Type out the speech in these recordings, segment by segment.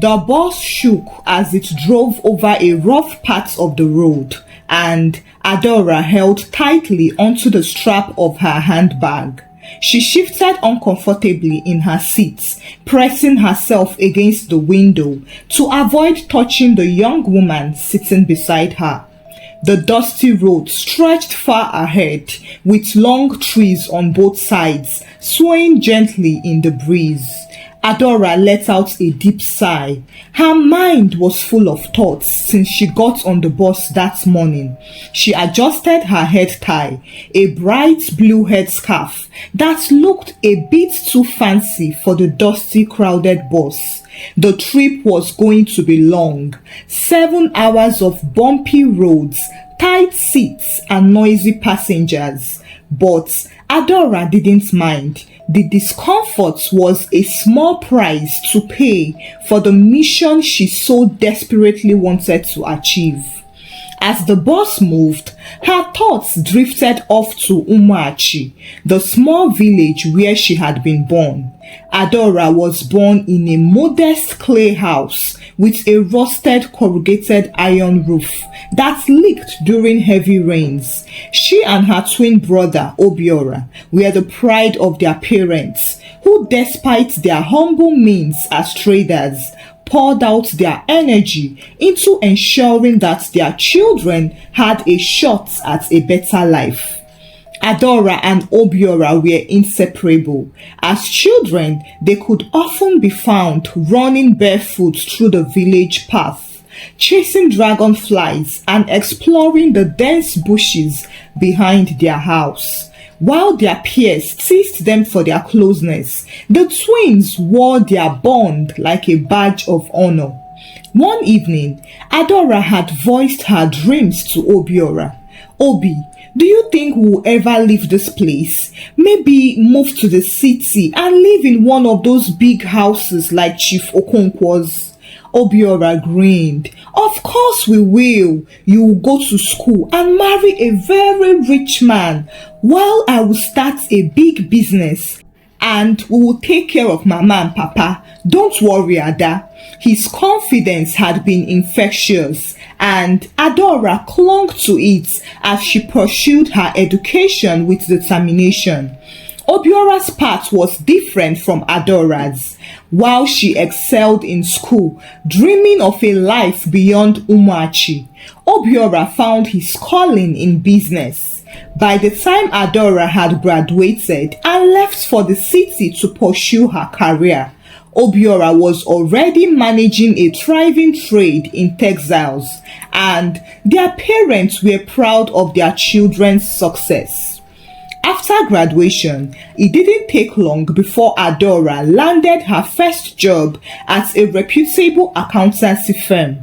The bus shook as it drove over a rough part of the road, and Adora held tightly onto the strap of her handbag. She shifted uncomfortably in her seat, pressing herself against the window to avoid touching the young woman sitting beside her. The dusty road stretched far ahead, with long trees on both sides, swaying gently in the breeze. Adora let out a deep sigh. Her mind was full of thoughts since she got on the bus that morning. She adjusted her head tie, a bright blue headscarf that looked a bit too fancy for the dusty, crowded bus. The trip was going to be long. 7 hours of bumpy roads, tight seats, and noisy passengers. But Adora didn't mind. The discomfort was a small price to pay for the mission she so desperately wanted to achieve. As the bus moved, her thoughts drifted off to Umuachi, the small village where she had been born. Adora was born in a modest clay house with a rusted corrugated iron roof that leaked during heavy rains. She and her twin brother Obiora were the pride of their parents, who, despite their humble means as traders, poured out their energy into ensuring that their children had a shot at a better life. Adora and Obiora were inseparable. As children, they could often be found running barefoot through the village path, chasing dragonflies and exploring the dense bushes behind their house. While their peers teased them for their closeness, the twins wore their bond like a badge of honor. One evening, Adora had voiced her dreams to Obiora. Obi, do you think we'll ever leave this place? Maybe move to the city and live in one of those big houses like Chief Okonkwo's? Obiora grinned. Of course we will. You will go to school and marry a very rich man, while I will start a big business, and we will take care of Mama and Papa. Don't worry, Ada. His confidence had been infectious, and Adora clung to it as she pursued her education with determination. Obiora's path was different from Adora's. While she excelled in school, dreaming of a life beyond Umuachi, Obiora found his calling in business. By the time Adora had graduated and left for the city to pursue her career, Obiora was already managing a thriving trade in textiles, and their parents were proud of their children's success. After graduation, it didn't take long before Adora landed her first job at a reputable accountancy firm.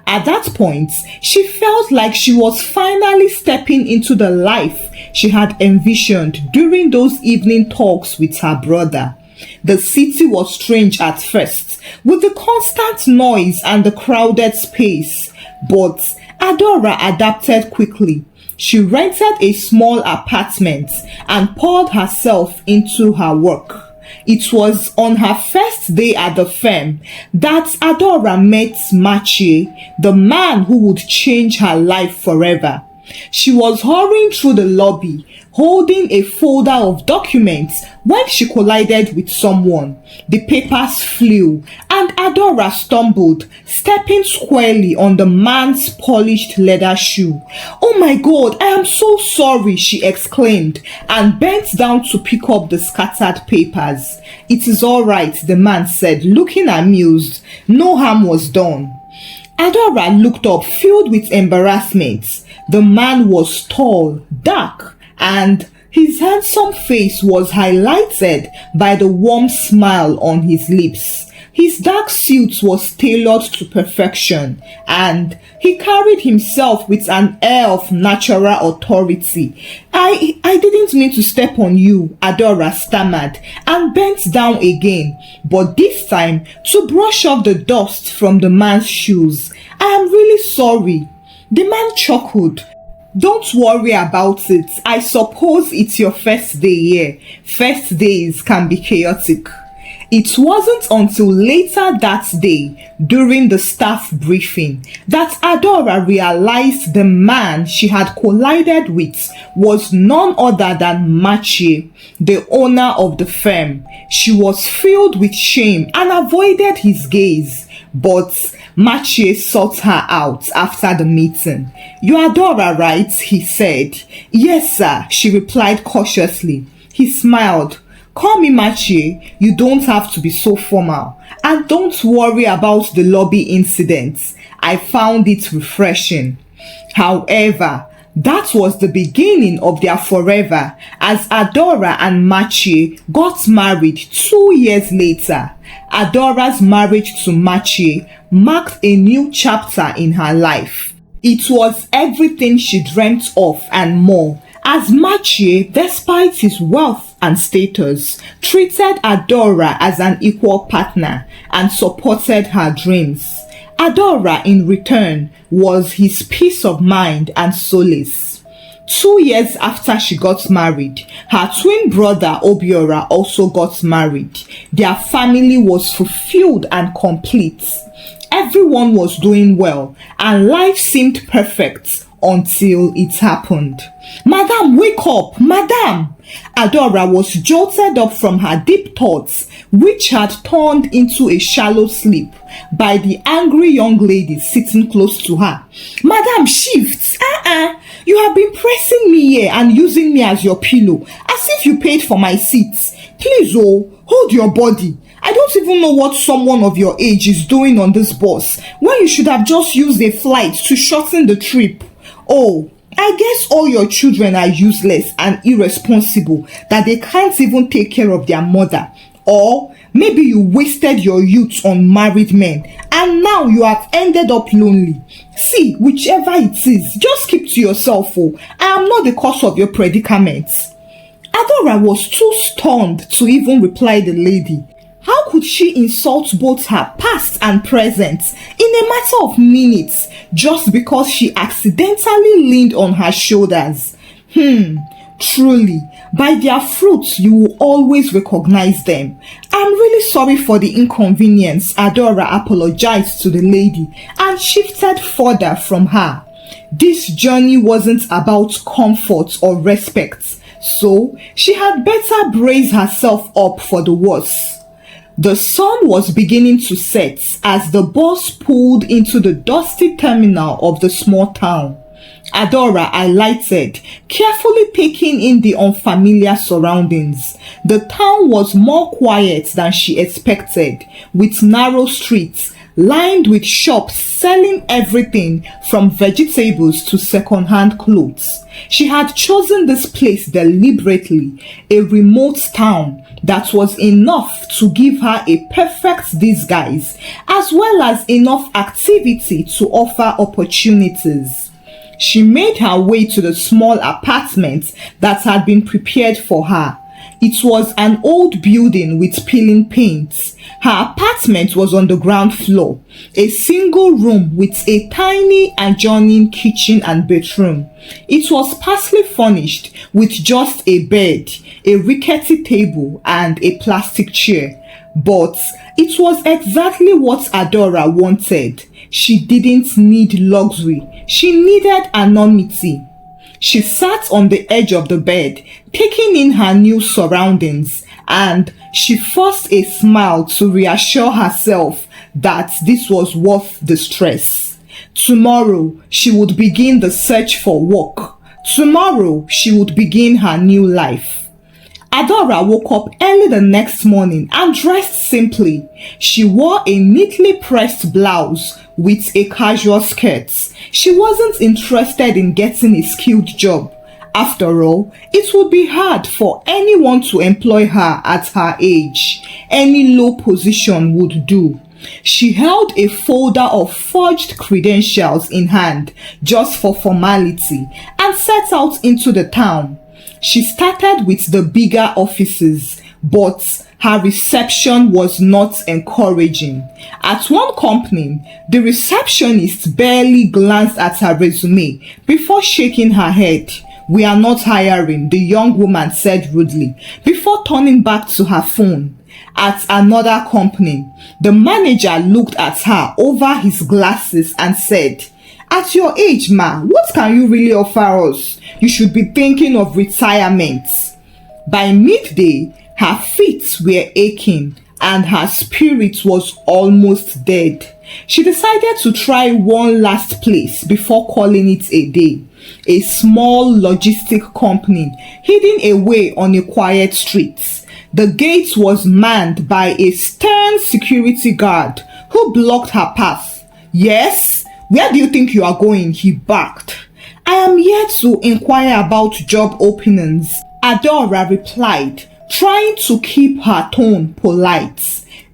At that point, she felt like she was finally stepping into the life she had envisioned during those evening talks with her brother. The city was strange at first, with the constant noise and the crowded space, but Adora adapted quickly. She rented a small apartment and poured herself into her work. It was on her first day at the firm that Adora met Machie, the man who would change her life forever. She was hurrying through the lobby, holding a folder of documents, when she collided with someone. The papers flew, and Adora stumbled, stepping squarely on the man's polished leather shoe. "Oh my God, I am so sorry," she exclaimed, and bent down to pick up the scattered papers. "It is all right," the man said, looking amused. No harm was done. Adora looked up, filled with embarrassment. The man was tall, dark, and his handsome face was highlighted by the warm smile on his lips. His dark suit was tailored to perfection, and he carried himself with an air of natural authority. I didn't mean to step on you," Adora stammered, and bent down again, but this time to brush off the dust from the man's shoes. "I am really sorry." The man chuckled. "Don't worry about it. I suppose it's your first day here. First days can be chaotic." It wasn't until later that day, during the staff briefing, that Adora realized the man she had collided with was none other than Machi, the owner of the firm. She was filled with shame and avoided his gaze, but Machi sought her out after the meeting. "You Adora, right?" he said. "Yes, sir," she replied cautiously. He smiled. "Call me Machi, you don't have to be so formal. And don't worry about the lobby incident. I found it refreshing." However, that was the beginning of their forever, as Adora and Machi got married 2 years later. Adora's marriage to Machi marked a new chapter in her life. It was everything she dreamt of and more, as Machi, despite his wealth and status, treated Adora as an equal partner and supported her dreams. Adora, in return, was his peace of mind and solace. 2 years after she got married, her twin brother Obiora also got married. Their family was fulfilled and complete. Everyone was doing well, and life seemed perfect until it happened. "Madam, wake up! Madam!" Adora was jolted up from her deep thoughts, which had turned into a shallow sleep, by the angry young lady sitting close to her. "Madam, shift! You have been pressing me here and using me as your pillow, as if you paid for my seat. Please, hold your body. I don't even know what someone of your age is doing on this bus, when you should have just used a flight to shorten the trip. Oh, I guess all your children are useless and irresponsible, that they can't even take care of their mother. Or maybe you wasted your youth on married men, and now you have ended up lonely. See, whichever it is, just keep to yourself. I am not the cause of your predicament." Adora was too stunned to even reply the lady. How could she insult both her past and present in a matter of minutes, just because she accidentally leaned on her shoulders? Truly, by their fruits you will always recognize them. "I'm really sorry for the inconvenience," Adora apologized to the lady and shifted further from her. This journey wasn't about comfort or respect, so she had better brace herself up for the worst. The sun was beginning to set as the bus pulled into the dusty terminal of the small town. Adora alighted, carefully taking in the unfamiliar surroundings. The town was more quiet than she expected, with narrow streets lined with shops selling everything from vegetables to second-hand clothes. She had chosen this place deliberately, a remote town that was enough to give her a perfect disguise, as well as enough activity to offer opportunities. She made her way to the small apartment that had been prepared for her. It was an old building with peeling paint. Her apartment was on the ground floor, a single room with a tiny adjoining kitchen and bedroom. It was sparsely furnished with just a bed, a rickety table, and a plastic chair. But it was exactly what Adora wanted. She didn't need luxury. She needed anonymity. She sat on the edge of the bed, taking in her new surroundings, and she forced a smile to reassure herself that this was worth the stress. Tomorrow, she would begin the search for work. Tomorrow, she would begin her new life. Adora woke up early the next morning and dressed simply. She wore a neatly pressed blouse with a casual skirt. She wasn't interested in getting a skilled job. After all, it would be hard for anyone to employ her at her age. Any low position would do. She held a folder of forged credentials in hand just for formality and set out into the town. She started with the bigger offices, but her reception was not encouraging. At one company, the receptionist barely glanced at her resume before shaking her head. "We are not hiring," the young woman said rudely, before turning back to her phone. at another company. The manager looked at her over his glasses and said, "At your age, ma, what can you really offer us? You should be thinking of retirement." By midday, her feet were aching and her spirit was almost dead. She decided to try one last place before calling it a day. A small logistic company hidden away on a quiet street. The gate was manned by a stern security guard who blocked her path. "Yes, where do you think you are going?" he barked. "I am here to inquire about job openings," Adora replied, trying to keep her tone polite.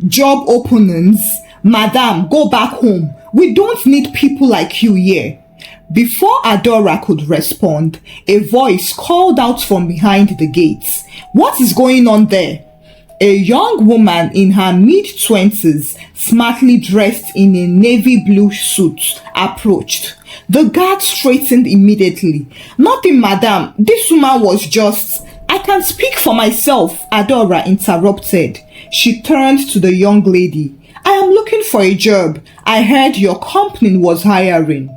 "Job openings? Madam, go back home. We don't need people like you here." Before Adora could respond, a voice called out from behind the gates. "What is going on there?" A young woman in her mid-20s, smartly dressed in a navy blue suit, approached. The guard straightened immediately. "Nothing, madam. This woman was just—" "I can speak for myself," Adora interrupted. She turned to the young lady. "I am looking for a job. I heard your company was hiring."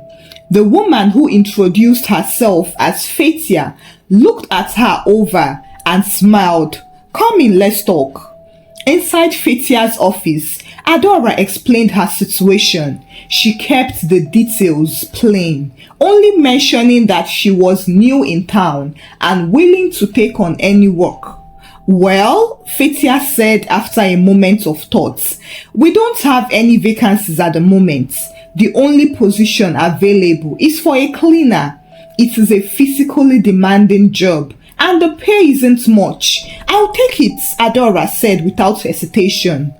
The woman, who introduced herself as Fetia, looked at her over and smiled. "Come in, let's talk." Inside Fetia's office, Adora explained her situation. She kept the details plain, only mentioning that she was new in town and willing to take on any work. "Well," Fetia said after a moment of thought, "we don't have any vacancies at the moment. The only position available is for a cleaner. It is a physically demanding job and the pay isn't much." "I'll take it," Adora said without hesitation.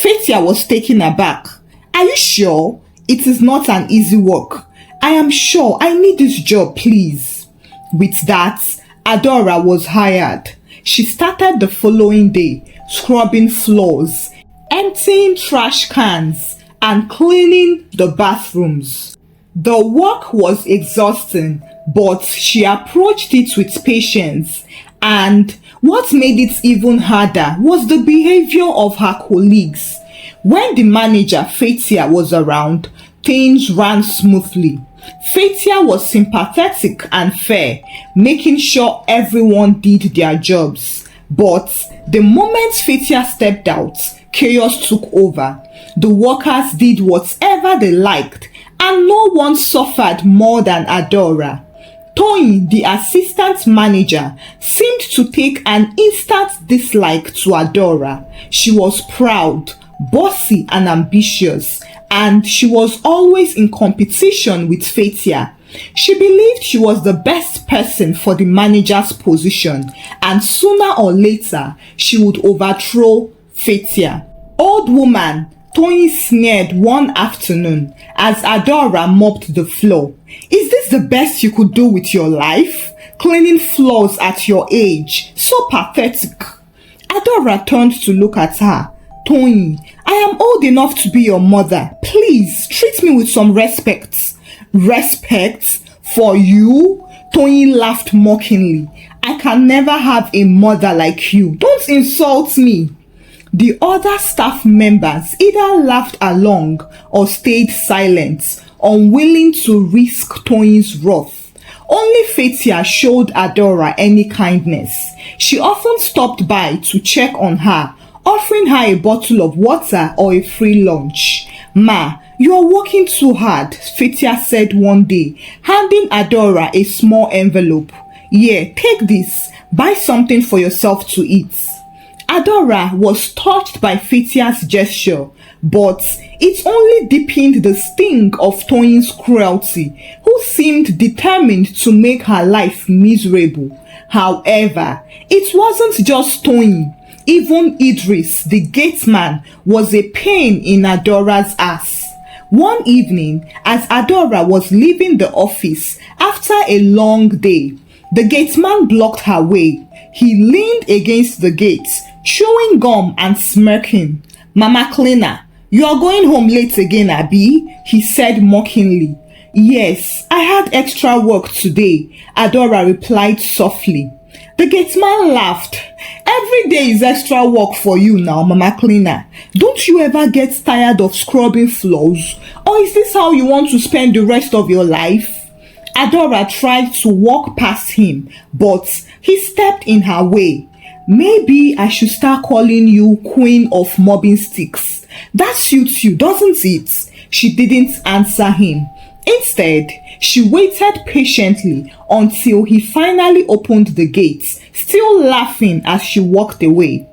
Fetia was taken aback. "Are you sure? It is not an easy work." "I am sure. I need this job, please." With that, Adora was hired. She started the following day, scrubbing floors, emptying trash cans, and cleaning the bathrooms. The work was exhausting, but she approached it with patience, and what made it even harder was the behavior of her colleagues. When the manager, Fetia, was around, things ran smoothly. Fetia was sympathetic and fair, making sure everyone did their jobs. But the moment Fetia stepped out, chaos took over. The workers did whatever they liked, and no one suffered more than Adora. Toyin, the assistant manager, seemed to take an instant dislike to Adora. She was proud, bossy, and ambitious, and she was always in competition with Fetia. She believed she was the best person for the manager's position, and sooner or later she would overthrow Fetia. "Old woman," Toyin sneered one afternoon as Adora mopped the floor. "Is this the best you could do with your life? Cleaning floors at your age? So pathetic." Adora turned to look at her. "Toyin, I am old enough to be your mother. Please treat me with some respect." "Respect? For you?" Toyin laughed mockingly. "I can never have a mother like you. Don't insult me." The other staff members either laughed along or stayed silent, unwilling to risk Toyin's wrath. Only Fetia showed Adora any kindness. She often stopped by to check on her, offering her a bottle of water or a free lunch. "Ma, you are working too hard," Fetia said one day, handing Adora a small envelope. "Here, take this. Buy something for yourself to eat." Adora was touched by Fetia's gesture, but it only deepened the sting of Toyin's cruelty, who seemed determined to make her life miserable. However, it wasn't just Toyin. Even Idris, the gateman, was a pain in Adora's ass. One evening, as Adora was leaving the office after a long day, the gateman blocked her way. He leaned against the gate, chewing gum and smirking. "Mama Cleaner, you are going home late again, Abi?" he said mockingly. "Yes, I had extra work today," Adora replied softly. The gateman laughed. Every day is extra work for you now, Mama Cleaner. Don't you ever get tired of scrubbing floors? Or is this how you want to spend the rest of your life? Adora tried to walk past him, but he stepped in her way. Maybe I should start calling you Queen of Mobbing Sticks. That suits you, doesn't it? She didn't answer him. Instead, she waited patiently until he finally opened the gates, still laughing as she walked away.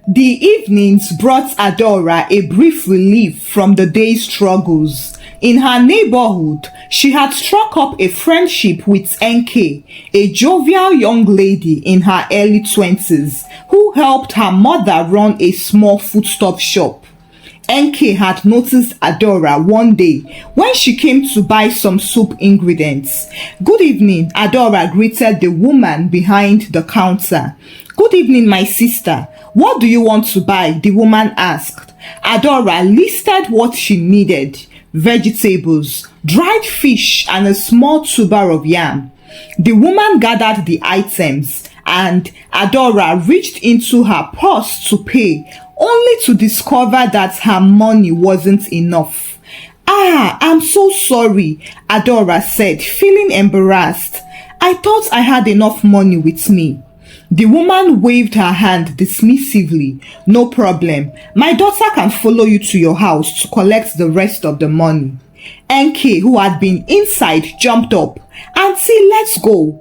The evenings brought Adora a brief relief from the day's struggles. In her neighborhood, she had struck up a friendship with Enkay, a jovial young lady in her early 20s, who helped her mother run a small foodstuff shop. Enkay had noticed Adora one day when she came to buy some soup ingredients. "Good evening," Adora greeted the woman behind the counter. "Good evening, my sister. What do you want to buy?" the woman asked. Adora listed what she needed: vegetables, dried fish, and a small tuber of yam. The woman gathered the items, and Adora reached into her purse to pay, only to discover that her money wasn't enough. "I'm so sorry," Adora said, feeling embarrassed. "I thought I had enough money with me." The woman waved her hand dismissively. "No problem. My daughter can follow you to your house to collect the rest of the money." Enkay, who had been inside, jumped up. "Auntie, let's go."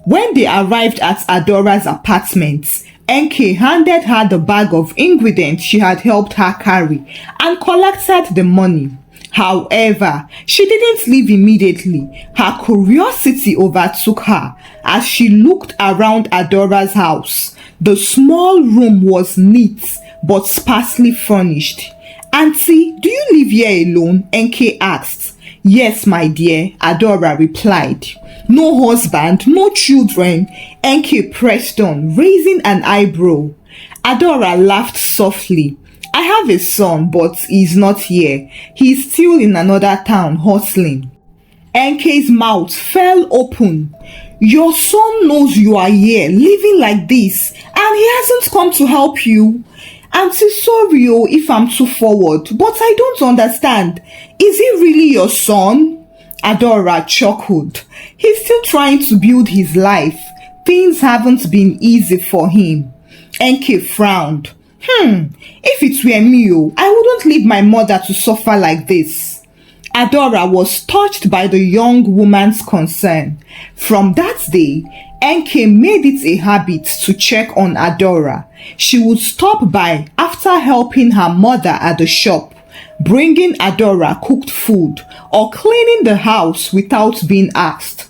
When they arrived at Adora's apartment, Enkay handed her the bag of ingredients she had helped her carry and collected the money. However, she didn't leave immediately. Her curiosity overtook her as she looked around Adora's house. The small room was neat but sparsely furnished. "Auntie, do you live here alone?" Enkay asked. "Yes, my dear," Adora replied. "No husband, no children?" Enkay pressed on, raising an eyebrow. Adora laughed softly. "I have a son, but he's not here. He's still in another town hustling." Enkay's mouth fell open. "Your son knows you are here, living like this, and he hasn't come to help you?" "Auntie, sorry if I'm too forward, but I don't understand. Is he really your son?" Adora chuckled. "He's still trying to build his life. Things haven't been easy for him." Enkay frowned. If it were me, I wouldn't leave my mother to suffer like this." Adora was touched by the young woman's concern. From that day, Enkay made it a habit to check on Adora. She would stop by after helping her mother at the shop, bringing Adora cooked food, or cleaning the house without being asked.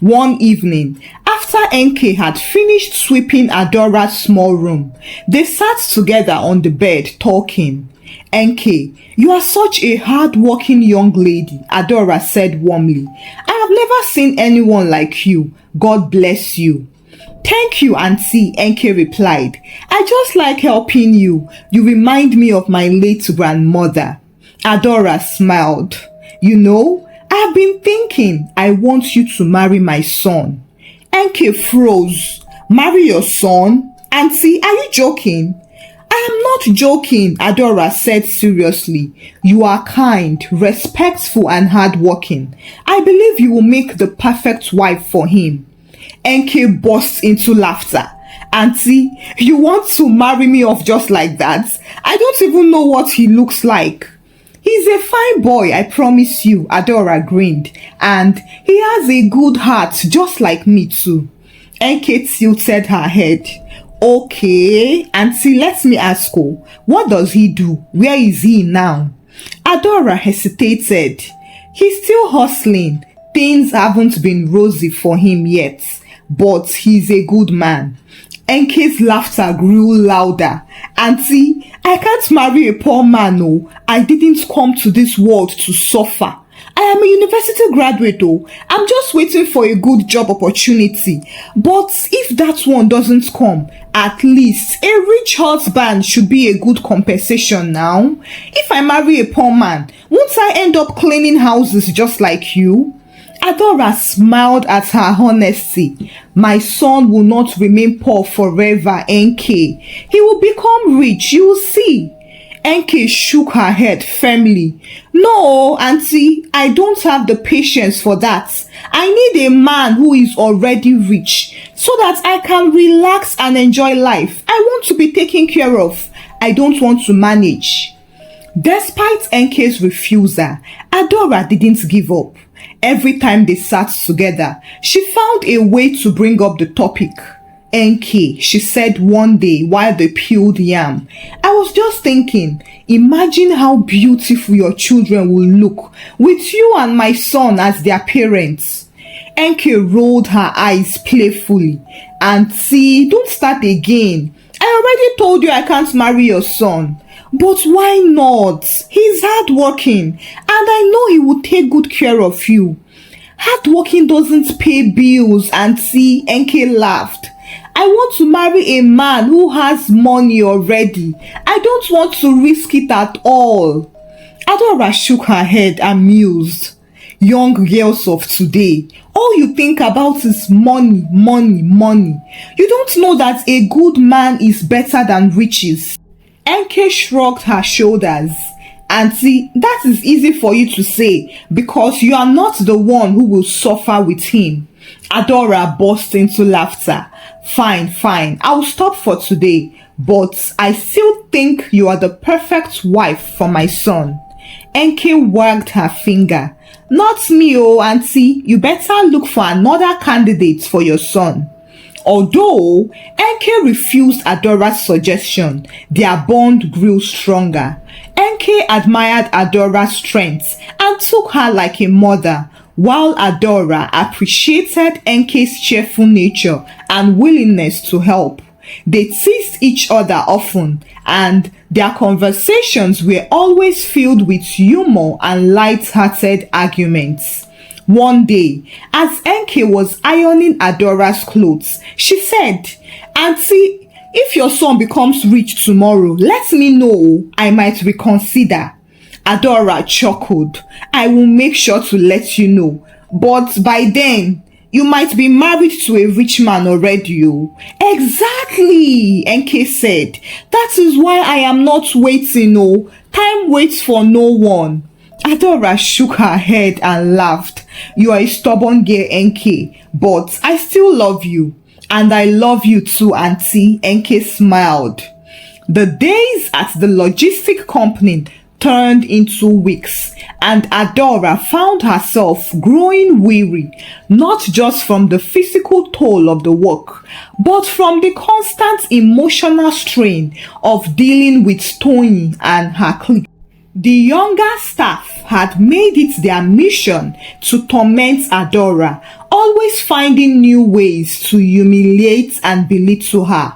One evening, after Enkay had finished sweeping Adora's small room, they sat together on the bed talking. "Enkay, you are such a hard-working young lady," Adora said warmly. "I have never seen anyone like you. God bless you." "Thank you, Auntie," Enkay replied. "I just like helping you. You remind me of my late grandmother." Adora smiled. "You know, I've been thinking I want you to marry my son." Enkay froze. "Marry your son? Auntie, are you joking?" "I am not joking," Adora said seriously. "You are kind, respectful, and hardworking. I believe you will make the perfect wife for him." Enkay burst into laughter. "Auntie, you want to marry me off just like that? I don't even know what he looks like." "He's a fine boy, I promise you," Adora grinned. "And he has a good heart, just like me too." Enkay tilted her head. "Okay, Auntie, let me ask you, what does he do? Where is he now?" Adora hesitated. "He's still hustling. Things haven't been rosy for him yet, but he's a good man." Enkay's laughter grew louder. "Auntie, I can't marry a poor man, no. I didn't come to this world to suffer. I am a university graduate, oh. I'm just waiting for a good job opportunity. But if that one doesn't come, at least a rich husband should be a good compensation now. If I marry a poor man, won't I end up cleaning houses just like you?" Adora smiled at her honesty. My son will not remain poor forever, Enkay. He will become rich, you will see. Enkay shook her head firmly. No, auntie, I don't have the patience for that. I need a man who is already rich so that I can relax and enjoy life. I want to be taken care of. I don't want to manage. Despite Enkay's refusal, Adora didn't give up. Every time they sat together, she found a way to bring up the topic. Enkay, she said one day while they peeled yam, I was just thinking, imagine how beautiful your children will look with you and my son as their parents. Enkay rolled her eyes playfully. Auntie, don't start again. I already told you I can't marry your son. But why not? He's hardworking and I know he will take good care of you. Hardworking doesn't pay bills, auntie, Enkay laughed. I want to marry a man who has money already. I don't want to risk it at all. Adora shook her head amused. Young girls of today, all you think about is money, money, money. You don't know that a good man is better than riches. Enkay shrugged her shoulders. Auntie, that is easy for you to say because you are not the one who will suffer with him. Adora burst into laughter. Fine, I'll stop for today, but I still think you are the perfect wife for my son. Enkay wagged her finger. Not me, oh auntie, you better look for another candidate for your son. Although Enkay refused Adora's suggestion, their bond grew stronger. Enkay admired Adora's strength and took her like a mother, while Adora appreciated Enkay's cheerful nature and willingness to help. They teased each other often, and their conversations were always filled with humor and light-hearted arguments. One day, as Enkay was ironing Adora's clothes, she said, Auntie, if your son becomes rich tomorrow, let me know. I might reconsider. Adora chuckled. I will make sure to let you know. But by then, you might be married to a rich man already. Oh. Exactly, Enkay said. That is why I am not waiting. Oh. Time waits for no one. Adora shook her head and laughed. You are a stubborn girl, Enkay, but I still love you. And I love you too, auntie, Enkay smiled. The days at the logistic company turned into weeks, and Adora found herself growing weary, not just from the physical toll of the work, but from the constant emotional strain of dealing with Tony and her clique. The younger staff had made it their mission to torment Adora, always finding new ways to humiliate and belittle her.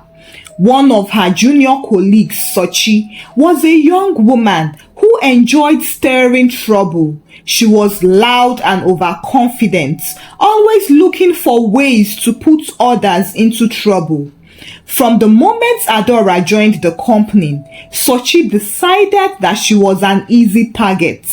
One of her junior colleagues, Sochi, was a young woman who enjoyed stirring trouble. She was loud and overconfident, always looking for ways to put others into trouble. From the moment Adora joined the company, Sochi decided that she was an easy target.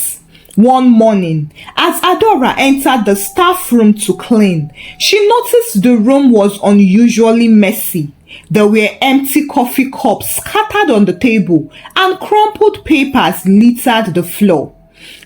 One morning, as Adora entered the staff room to clean, she noticed the room was unusually messy. There were empty coffee cups scattered on the table and crumpled papers littered the floor.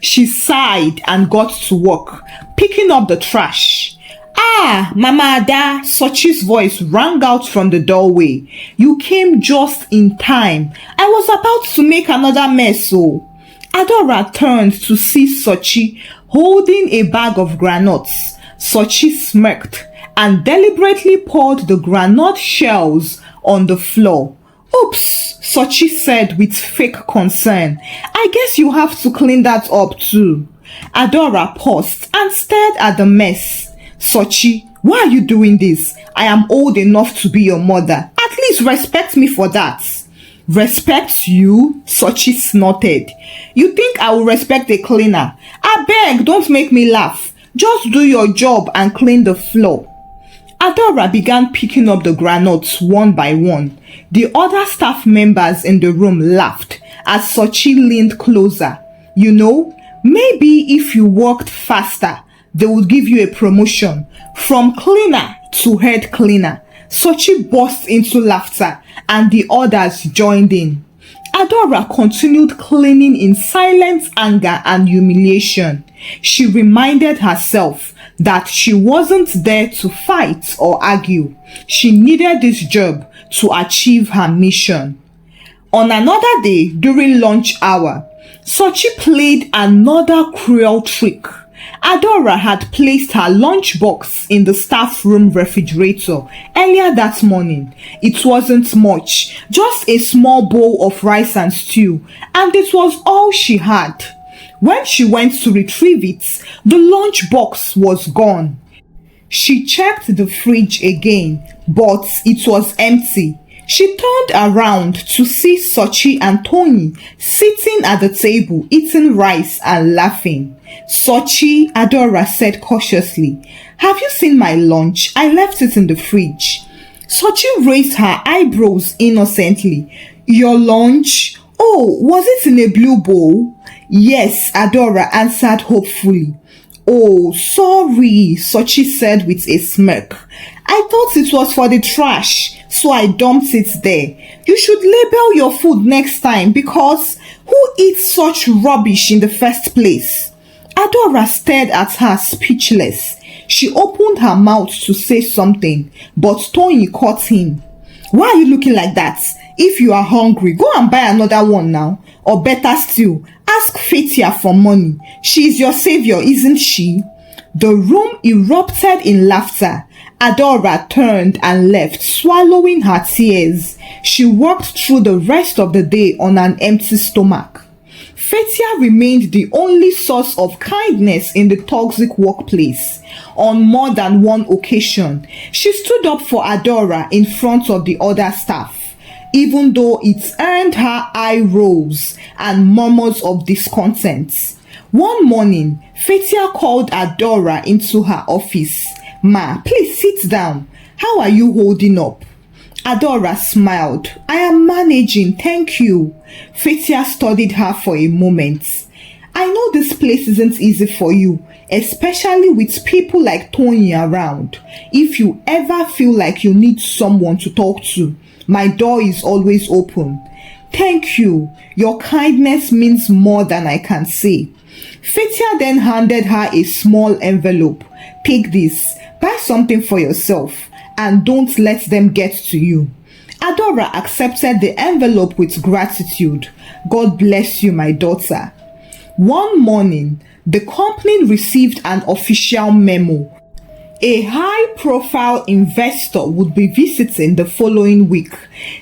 She sighed and got to work, picking up the trash. Ah, Mama Ada, Sochi's voice rang out from the doorway. You came just in time. I was about to make another mess, oh. Adora turned to see Sochi holding a bag of granuts. Sochi smirked and deliberately poured the granite shells on the floor. Oops, Sochi said with fake concern. I guess you have to clean that up too. Adora paused and stared at the mess. Sochi, why are you doing this? I am old enough to be your mother. At least respect me for that. Respect you? Sochi snorted. You think I will respect a cleaner? I beg, don't make me laugh. Just do your job and clean the floor. Adora began picking up the granuts one by one. The other staff members in the room laughed as Sochi leaned closer. You know, maybe if you worked faster, they would give you a promotion from cleaner to head cleaner. Sochi burst into laughter and the others joined in. Adora continued cleaning in silent anger and humiliation. She reminded herself that she wasn't there to fight or argue. She needed this job to achieve her mission. On another day, during lunch hour, Sochi played another cruel trick. Adora had placed her lunchbox in the staff room refrigerator earlier that morning. It wasn't much, just a small bowl of rice and stew, and it was all she had. When she went to retrieve it, the lunchbox was gone. She checked the fridge again, but it was empty. She turned around to see Sochi and Tony sitting at the table eating rice and laughing. Sochi, Adora said cautiously, "Have you seen my lunch? I left it in the fridge." Sochi raised her eyebrows innocently. "Your lunch? Oh, was it in a blue bowl?" "Yes," Adora answered hopefully. "Oh, sorry," Sochi said with a smirk. "I thought it was for the trash, so I dumped it there. You should label your food next time, because who eats such rubbish in the first place?" Adora stared at her speechless. She opened her mouth to say something, but Tony caught him. "Why are you looking like that? If you are hungry, go and buy another one now. Or better still, ask Fetia for money. She is your savior, isn't she?" The room erupted in laughter. Adora turned and left, swallowing her tears. She walked through the rest of the day on an empty stomach. Fetia remained the only source of kindness in the toxic workplace. On more than one occasion, she stood up for Adora in front of the other staff, even though it earned her eye rolls and murmurs of discontent. One morning, Fetia called Adora into her office. "Ma, please sit down. How are you holding up?" Adora smiled. "I am managing, thank you." Fetia studied her for a moment. "I know this place isn't easy for you, especially with people like Tony around. If you ever feel like you need someone to talk to, my door is always open." "Thank you. Your kindness means more than I can say." Fetia then handed her a small envelope. "Take this. Buy something for yourself and don't let them get to you." Adora accepted the envelope with gratitude. "God bless you, my daughter." One morning, the company received an official memo. A high-profile investor would be visiting the following week.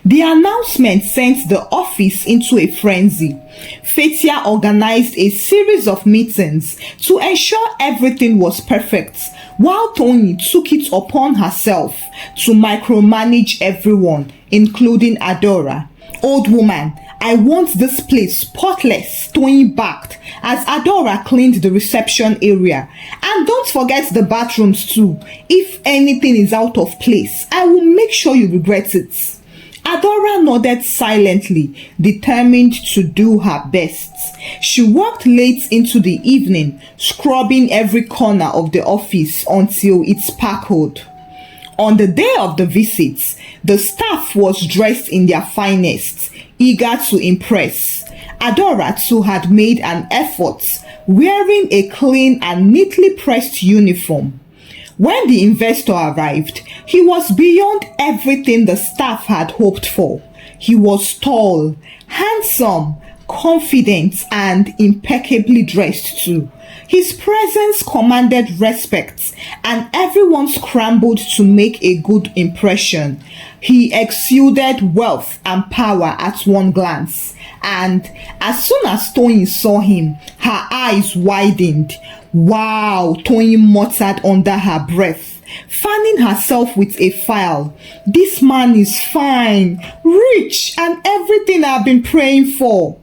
The announcement sent the office into a frenzy. Fetia organized a series of meetings to ensure everything was perfect, while Tony took it upon herself to micromanage everyone, including Adora. "Old woman, I want this place spotless," Tony barked as Adora cleaned the reception area. "And don't forget the bathrooms too. If anything is out of place, I will make sure you regret it." Adora nodded silently, determined to do her best. She worked late into the evening, scrubbing every corner of the office until it sparkled. On the day of the visit, the staff was dressed in their finest, eager to impress. Adora too had made an effort, wearing a clean and neatly pressed uniform. When the investor arrived, he was beyond everything the staff had hoped for. He was tall, handsome, confident, and impeccably dressed too. His presence commanded respect, and everyone scrambled to make a good impression. He exuded wealth and power at one glance, and as soon as Tony saw him, her eyes widened. "Wow," Tony muttered under her breath, fanning herself with a file. "This man is fine, rich, and everything I've been praying for."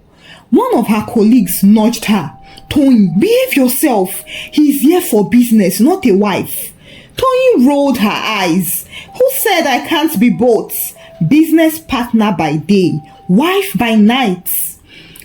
One of her colleagues nudged her. "Tony, behave yourself. He's here for business, not a wife." Tony rolled her eyes. "Who said I can't be both? Business partner by day, wife by night."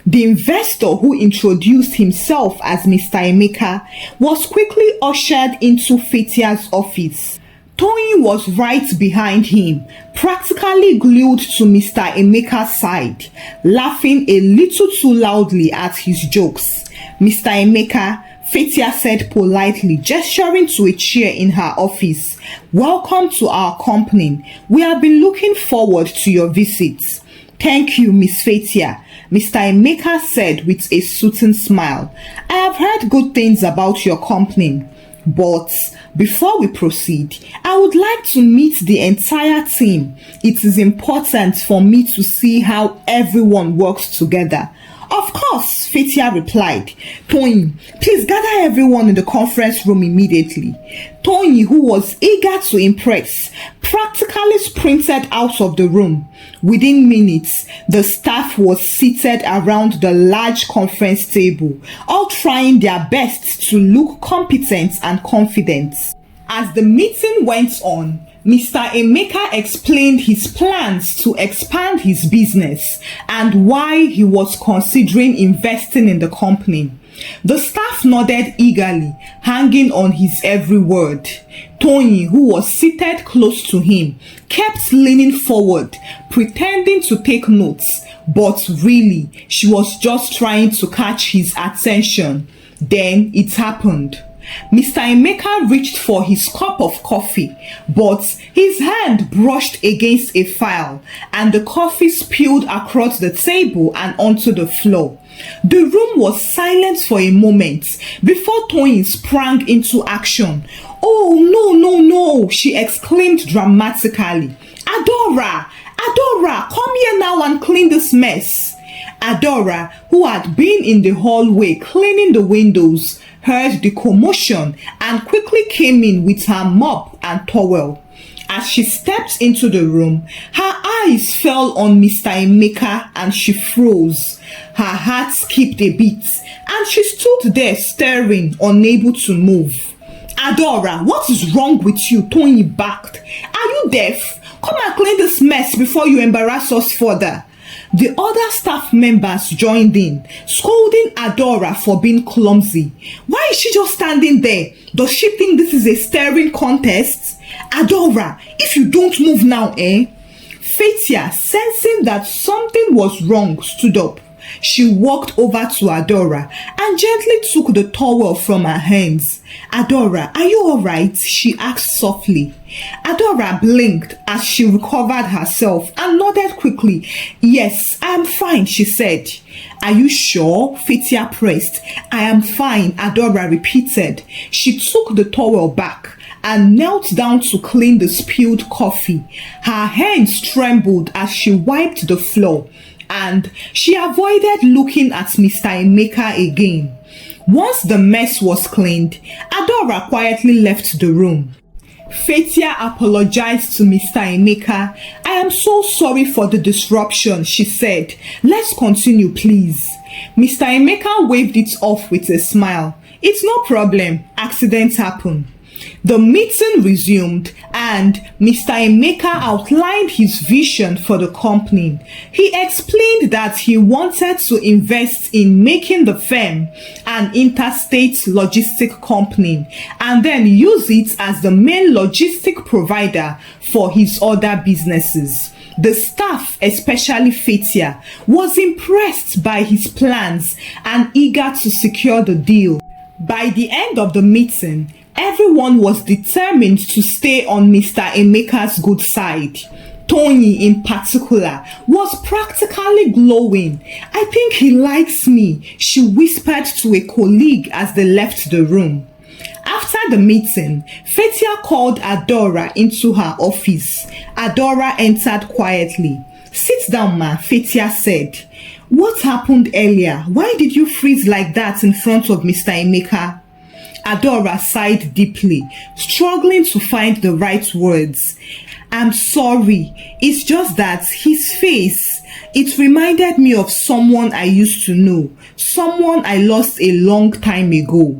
The investor, who introduced himself as Mr. Emeka, was quickly ushered into Fetia's office. Toyin was right behind him, practically glued to Mr. Emeka's side, laughing a little too loudly at his jokes. "Mr. Emeka," Fetia said politely, gesturing to a chair in her office, "welcome to our company. We have been looking forward to your visit." "Thank you, Miss Fetia," Mr. Emeka said with a soothing smile. "I have heard good things about your company. But before we proceed, I would like to meet the entire team. It is important for me to see how everyone works together." "Of course," Fetia replied. "Toyin, please gather everyone in the conference room immediately." Toyin, who was eager to impress, practically sprinted out of the room. Within minutes, the staff was seated around the large conference table, all trying their best to look competent and confident. As the meeting went on, Mr. Emeka explained his plans to expand his business and why he was considering investing in the company. The staff nodded eagerly, hanging on his every word. Toyin, who was seated close to him, kept leaning forward, pretending to take notes, but really, she was just trying to catch his attention. Then it happened. Mr. Emeka reached for his cup of coffee, but his hand brushed against a file, and the coffee spilled across the table and onto the floor. The room was silent for a moment before Toyin sprang into action. "Oh, no, she exclaimed dramatically. "Adora! Adora, come here now and clean this mess." Adora, who had been in the hallway cleaning the windows, heard the commotion and quickly came in with her mop and towel. As she stepped into the room, her eyes fell on Mr. Emeka and she froze. Her heart skipped a beat and she stood there staring, unable to move. "Adora, what is wrong with you?" Toyin barked. "Are you deaf? Come and clean this mess before you embarrass us further." The other staff members joined in, scolding Adora for being clumsy. "Why is she just standing there? Does she think this is a staring contest? Adora, if you don't move now, eh?" Fetia, sensing that something was wrong, stood up. She walked over to Adora and gently took the towel from her hands. "Adora, are you all right?" she asked softly. Adora blinked as she recovered herself and nodded quickly. "Yes, I am fine," she said. "Are you sure?" Fetia pressed. "I am fine," Adora repeated. She took the towel back and knelt down to clean the spilled coffee. Her hands trembled as she wiped the floor, and she avoided looking at Mr. Emeka again. Once the mess was cleaned, Adora quietly left the room. Fetia apologized to Mr. Emeka. "I am so sorry for the disruption," she said. "Let's continue, please." Mr. Emeka waved it off with a smile. "It's no problem. Accidents happen." The meeting resumed and Mr. Emeka outlined his vision for the company. He explained that he wanted to invest in making the firm an interstate logistic company and then use it as the main logistic provider for his other businesses. The staff, especially Fetia, was impressed by his plans and eager to secure the deal. By the end of the meeting, everyone was determined to stay on Mr. Emeka's good side. Toyin, in particular, was practically glowing. "I think he likes me," she whispered to a colleague as they left the room. After the meeting, Fetia called Adora into her office. Adora entered quietly. "Sit down, ma," Fetia said. "What happened earlier? Why did you freeze like that in front of Mr. Emeka?" Adora sighed deeply, struggling to find the right words. "I'm sorry. It's just that his face, it reminded me of someone I used to know, someone I lost a long time ago."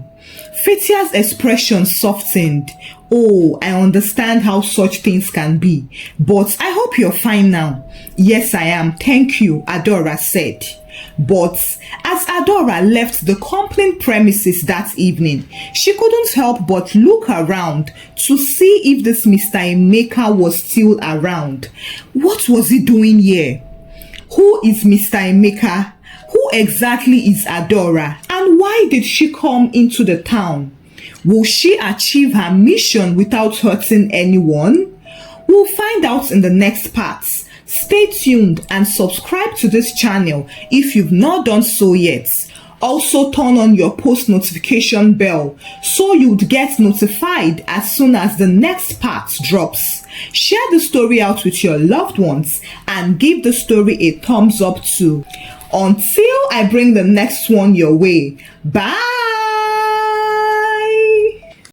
Fetia's expression softened. "Oh, I understand how such things can be, but I hope you're fine now." "Yes, I am. Thank you," Adora said. But as Adora left the complaint premises that evening, she couldn't help but look around to see if this Mr. Emeka was still around. What was he doing here? Who is Mr. Emeka? Who exactly is Adora? And why did she come into the town? Will she achieve her mission without hurting anyone? We'll find out in the next parts. Stay tuned and subscribe to this channel if you've not done so yet. Also turn on your post notification bell so you'd get notified as soon as the next part drops. Share the story out with your loved ones and give the story a thumbs up too. Until I bring the next one your way. Bye!